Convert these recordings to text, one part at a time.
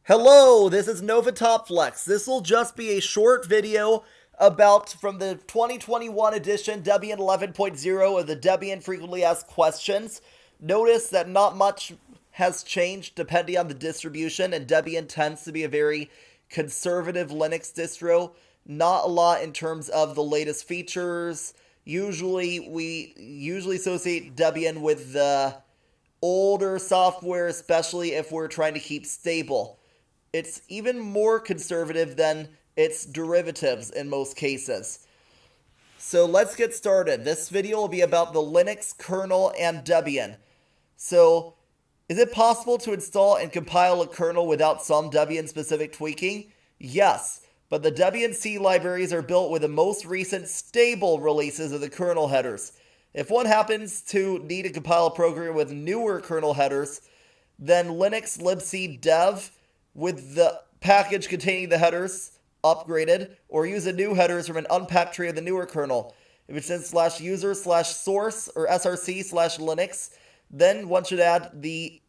Hello, this is novaTopFlex. This will just be a short video from the 2021 edition Debian 11.0 of the Debian Frequently Asked Questions. Notice that not much has changed depending on the distribution, and Debian tends to be a very conservative Linux distro. Not a lot in terms of the latest features. We usually associate Debian with the older software, especially if we're trying to keep stable. It's even more conservative than its derivatives in most cases. So let's get started. This video will be about the Linux kernel and Debian. So, is it possible to install and compile a kernel without some Debian-specific tweaking? Yes, but the Debian C libraries are built with the most recent stable releases of the kernel headers. If one happens to need to compile a program with newer kernel headers, then Linux libc dev with the package containing the headers upgraded, or use the new headers from an unpacked tree of the newer kernel. If it's in /user/source or src/linux, then one should add the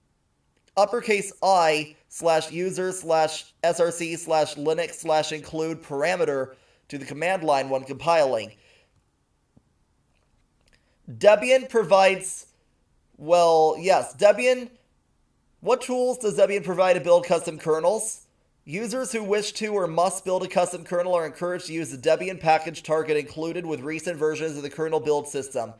uppercase I/user/src/linux/include parameter to the command line when compiling. Debian provides, what tools does Debian provide to build custom kernels? Users who wish to or must build a custom kernel are encouraged to use the Debian package target included with recent versions of the kernel build system.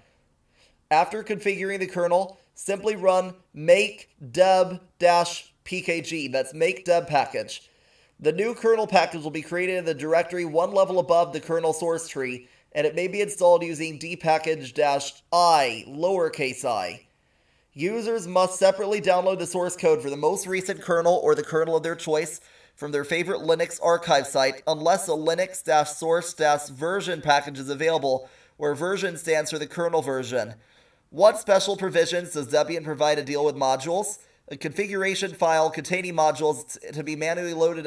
After configuring the kernel, simply run make deb-pkg, that's make deb package. The new kernel package will be created in the directory one level above the kernel source tree, and it may be installed using dpackage-i, lowercase I. Users must separately download the source code for the most recent kernel or the kernel of their choice from their favorite Linux archive site, unless a linux-source-version package is available, where version stands for the kernel version. What special provisions does Debian provide to deal with modules? A configuration file containing modules to be manually loaded